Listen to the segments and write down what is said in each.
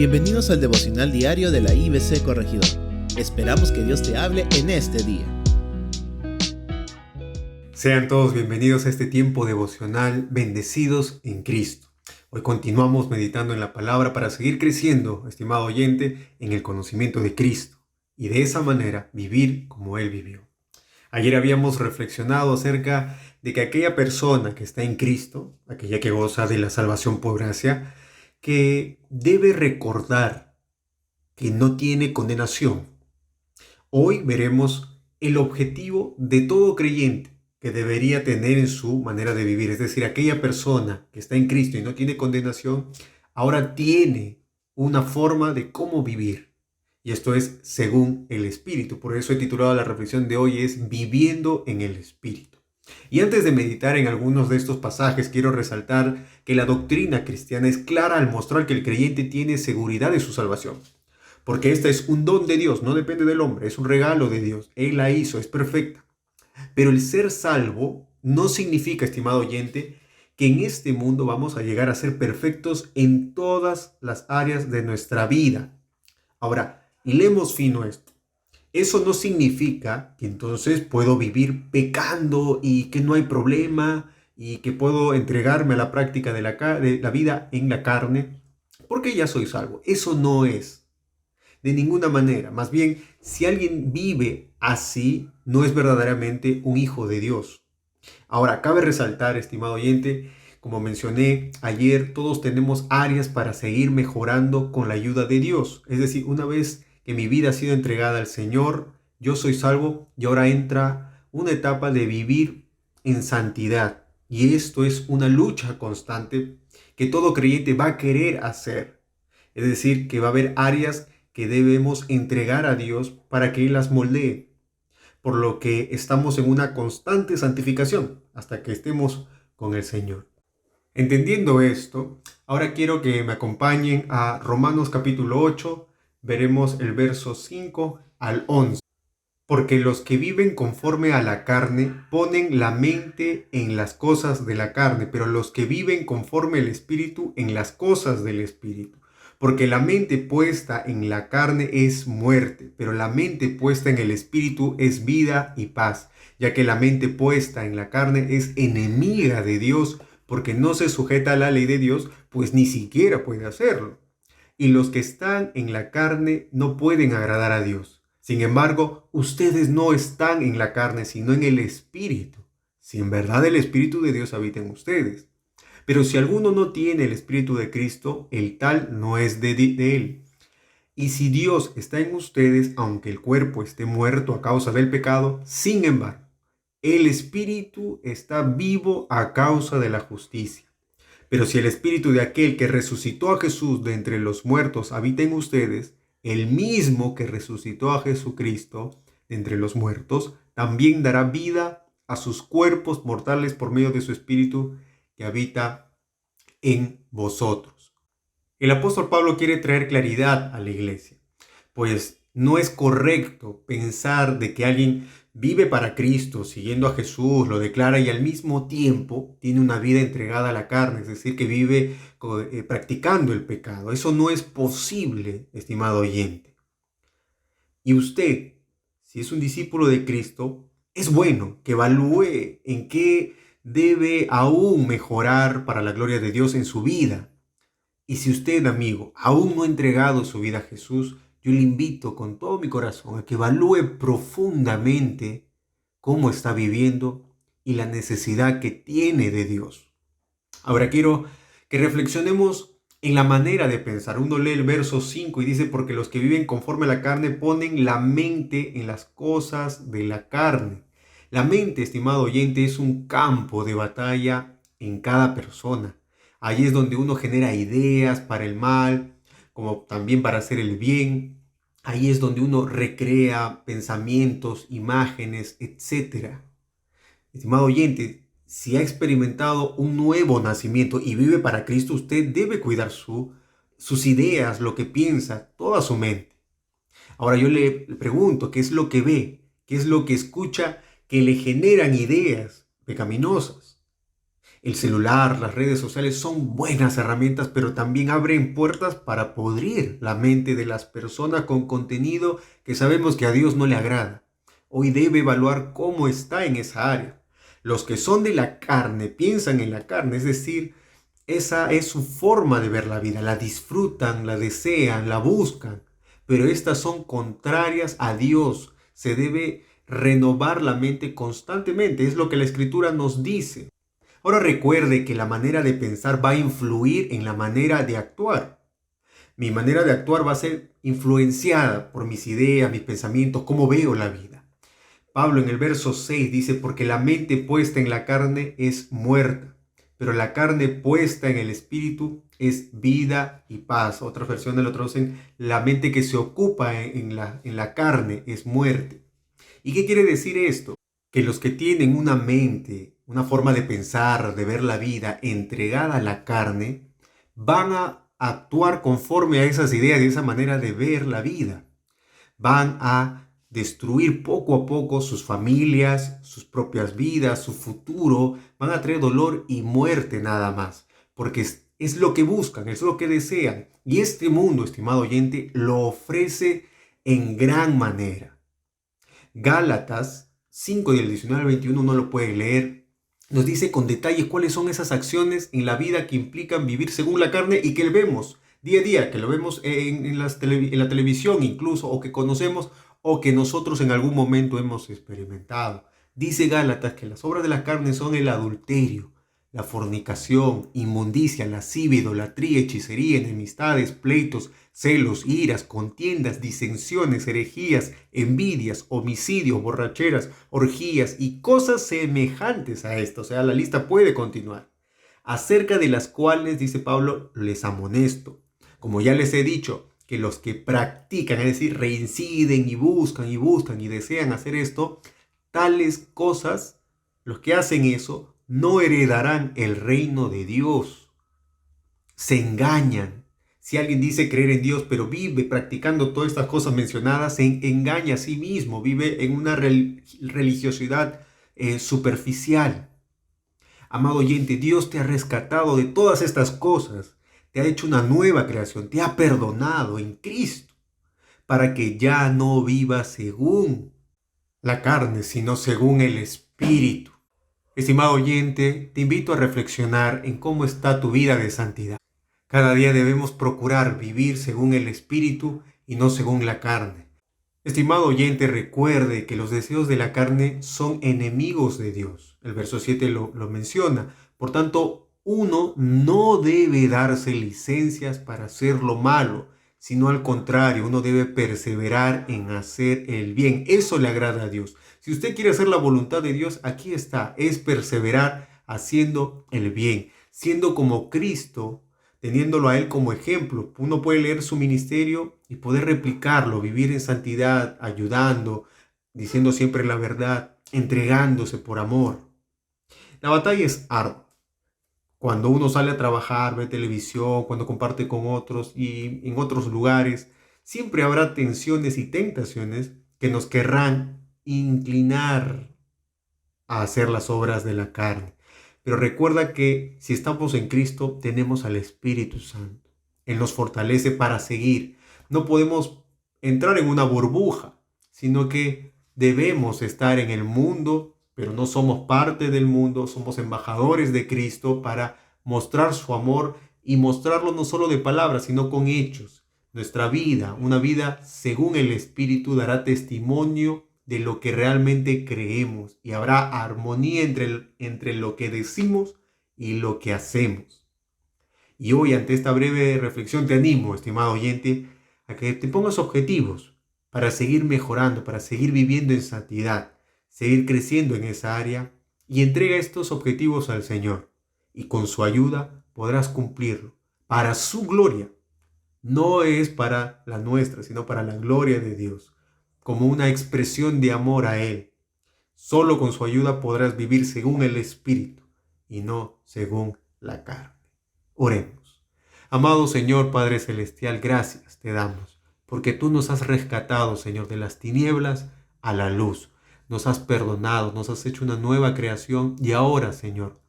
Bienvenidos al devocional diario de la IBC Corregidor. Esperamos que Dios te hable en este día. Sean todos bienvenidos a este tiempo devocional, bendecidos en Cristo. Hoy continuamos meditando en la palabra para seguir creciendo, estimado oyente, en el conocimiento de Cristo y de esa manera vivir como Él vivió. Ayer habíamos reflexionado acerca de que aquella persona que está en Cristo, aquella que goza de la salvación por gracia, que debe recordar que no tiene condenación. Hoy veremos el objetivo de todo creyente que debería tener en su manera de vivir. Es decir, aquella persona que está en Cristo y no tiene condenación, ahora tiene una forma de cómo vivir. Y esto es según el Espíritu. Por eso he titulado la reflexión de hoy es Viviendo en el Espíritu. Y antes de meditar en algunos de estos pasajes, quiero resaltar que la doctrina cristiana es clara al mostrar que el creyente tiene seguridad de su salvación. Porque esta es un don de Dios, no depende del hombre, es un regalo de Dios. Él la hizo, es perfecta. Pero el ser salvo no significa, estimado oyente, que en este mundo vamos a llegar a ser perfectos en todas las áreas de nuestra vida. Ahora, hilemos fino esto. Eso no significa que entonces puedo vivir pecando y que no hay problema y que puedo entregarme a la práctica de la vida en la carne porque ya soy salvo. Eso no es de ninguna manera. Más bien, si alguien vive así, no es verdaderamente un hijo de Dios. Ahora, cabe resaltar, estimado oyente, como mencioné ayer, todos tenemos áreas para seguir mejorando con la ayuda de Dios. Es decir, una vez que mi vida ha sido entregada al Señor, yo soy salvo y ahora entra una etapa de vivir en santidad. Y esto es una lucha constante que todo creyente va a querer hacer. Es decir, que va a haber áreas que debemos entregar a Dios para que Él las moldee. Por lo que estamos en una constante santificación hasta que estemos con el Señor. Entendiendo esto, ahora quiero que me acompañen a Romanos capítulo 8, veremos el verso 5 al 11. Porque los que viven conforme a la carne ponen la mente en las cosas de la carne, pero los que viven conforme al Espíritu en las cosas del Espíritu. Porque la mente puesta en la carne es muerte, pero la mente puesta en el Espíritu es vida y paz, ya que la mente puesta en la carne es enemiga de Dios, porque no se sujeta a la ley de Dios, pues ni siquiera puede hacerlo. Y los que están en la carne no pueden agradar a Dios. Sin embargo, ustedes no están en la carne, sino en el Espíritu, si en verdad el Espíritu de Dios habita en ustedes. Pero si alguno no tiene el Espíritu de Cristo, el tal no es de él. Y si Dios está en ustedes, aunque el cuerpo esté muerto a causa del pecado, sin embargo, el Espíritu está vivo a causa de la justicia. Pero si el Espíritu de aquel que resucitó a Jesús de entre los muertos habita en ustedes, el mismo que resucitó a Jesucristo de entre los muertos, también dará vida a sus cuerpos mortales por medio de su Espíritu que habita en vosotros. El apóstol Pablo quiere traer claridad a la iglesia, pues no es correcto pensar de que alguien vive para Cristo, siguiendo a Jesús, lo declara y al mismo tiempo tiene una vida entregada a la carne, es decir, que vive practicando el pecado. Eso no es posible, estimado oyente. Y usted, si es un discípulo de Cristo, es bueno que evalúe en qué debe aún mejorar para la gloria de Dios en su vida. Y si usted, amigo, aún no ha entregado su vida a Jesús, yo le invito con todo mi corazón a que evalúe profundamente cómo está viviendo y la necesidad que tiene de Dios. Ahora quiero que reflexionemos en la manera de pensar. Uno lee el verso 5 y dice, porque los que viven conforme a la carne ponen la mente en las cosas de la carne. La mente, estimado oyente, es un campo de batalla en cada persona. Ahí es donde uno genera ideas para el mal, como también para hacer el bien. Ahí es donde uno recrea pensamientos, imágenes, etc. Estimado oyente, si ha experimentado un nuevo nacimiento y vive para Cristo, usted debe cuidar sus ideas, lo que piensa, toda su mente. Ahora yo le pregunto, ¿qué es lo que ve? ¿Qué es lo que escucha que le generan ideas pecaminosas? El celular, las redes sociales son buenas herramientas, pero también abren puertas para podrir la mente de las personas con contenido que sabemos que a Dios no le agrada. Hoy debe evaluar cómo está en esa área. Los que son de la carne piensan en la carne, es decir, esa es su forma de ver la vida, la disfrutan, la desean, la buscan, pero estas son contrarias a Dios. Se debe renovar la mente constantemente, es lo que la Escritura nos dice. Ahora recuerde que la manera de pensar va a influir en la manera de actuar. Mi manera de actuar va a ser influenciada por mis ideas, mis pensamientos, cómo veo la vida. Pablo en el verso 6 dice, porque la mente puesta en la carne es muerta, pero la carne puesta en el espíritu es vida y paz. Otras versiones lo traducen, la mente que se ocupa en la carne es muerte. ¿Y qué quiere decir esto? Que los que tienen una mente, una forma de pensar, de ver la vida entregada a la carne, van a actuar conforme a esas ideas y esa manera de ver la vida. Van a destruir poco a poco sus familias, sus propias vidas, su futuro. Van a traer dolor y muerte nada más, porque es lo que buscan, es lo que desean. Y este mundo, estimado oyente, lo ofrece en gran manera. Gálatas 5 del 19 al 21, uno lo puede leer, nos dice con detalle cuáles son esas acciones en la vida que implican vivir según la carne y que vemos día a día, que lo vemos en la televisión incluso, o que conocemos, o que nosotros en algún momento hemos experimentado. Dice Gálatas que las obras de la carne son el adulterio, la fornicación, inmundicia, lascivia, idolatría, hechicería, enemistades, pleitos, celos, iras, contiendas, disensiones, herejías, envidias, homicidios, borracheras, orgías y cosas semejantes a esto. O sea, la lista puede continuar. Acerca de las cuales, dice Pablo, les amonesto. Como ya les he dicho, que los que practican, es decir, reinciden y buscan y desean hacer esto, tales cosas, los que hacen eso, no heredarán el reino de Dios. Se engañan. Si alguien dice creer en Dios, pero vive practicando todas estas cosas mencionadas, se engaña a sí mismo, vive en una religiosidad superficial. Amado oyente, Dios te ha rescatado de todas estas cosas, te ha hecho una nueva creación, te ha perdonado en Cristo, para que ya no vivas según la carne, sino según el Espíritu. Estimado oyente, te invito a reflexionar en cómo está tu vida de santidad. Cada día debemos procurar vivir según el Espíritu y no según la carne. Estimado oyente, recuerde que los deseos de la carne son enemigos de Dios. El verso 7 lo menciona. Por tanto, uno no debe darse licencias para hacer lo malo, sino al contrario, uno debe perseverar en hacer el bien. Eso le agrada a Dios. Si usted quiere hacer la voluntad de Dios, aquí está, es perseverar haciendo el bien, siendo como Cristo, teniéndolo a Él como ejemplo. Uno puede leer su ministerio y poder replicarlo, vivir en santidad, ayudando, diciendo siempre la verdad, entregándose por amor. La batalla es ardua. Cuando uno sale a trabajar, ve televisión, cuando comparte con otros y en otros lugares, siempre habrá tensiones y tentaciones que nos querrán inclinar a hacer las obras de la carne. Pero recuerda que si estamos en Cristo, tenemos al Espíritu Santo. Él nos fortalece para seguir. No podemos entrar en una burbuja, sino que debemos estar en el mundo, pero no somos parte del mundo, somos embajadores de Cristo para mostrar su amor y mostrarlo no solo de palabras, sino con hechos. Nuestra vida, una vida según el Espíritu, dará testimonio de lo que realmente creemos y habrá armonía entre lo que decimos y lo que hacemos. Y hoy, ante esta breve reflexión, te animo, estimado oyente, a que te pongas objetivos para seguir mejorando, para seguir viviendo en santidad, seguir creciendo en esa área, y entrega estos objetivos al Señor y con su ayuda podrás cumplirlo para su gloria. No es para la nuestra, sino para la gloria de Dios, como una expresión de amor a Él. Solo con su ayuda podrás vivir según el Espíritu y no según la carne. Oremos. Amado Señor Padre Celestial, gracias te damos, porque tú nos has rescatado, Señor, de las tinieblas a la luz. Nos has perdonado, nos has hecho una nueva creación y ahora, Señor,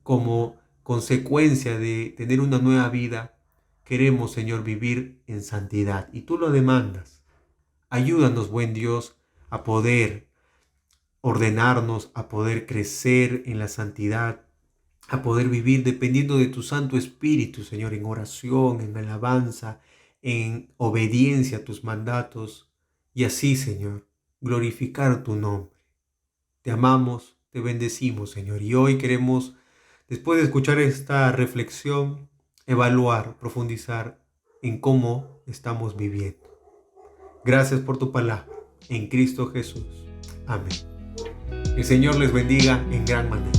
como consecuencia de tener una nueva vida, queremos, Señor, vivir en santidad. Y tú lo demandas. Ayúdanos, buen Dios, a poder ordenarnos, a poder crecer en la santidad, a poder vivir dependiendo de tu Santo Espíritu, Señor, en oración, en alabanza, en obediencia a tus mandatos. Y así, Señor, glorificar tu nombre. Te amamos, te bendecimos, Señor. Y hoy queremos, después de escuchar esta reflexión, evaluar, profundizar en cómo estamos viviendo. Gracias por tu palabra. En Cristo Jesús. Amén. El Señor les bendiga en gran manera.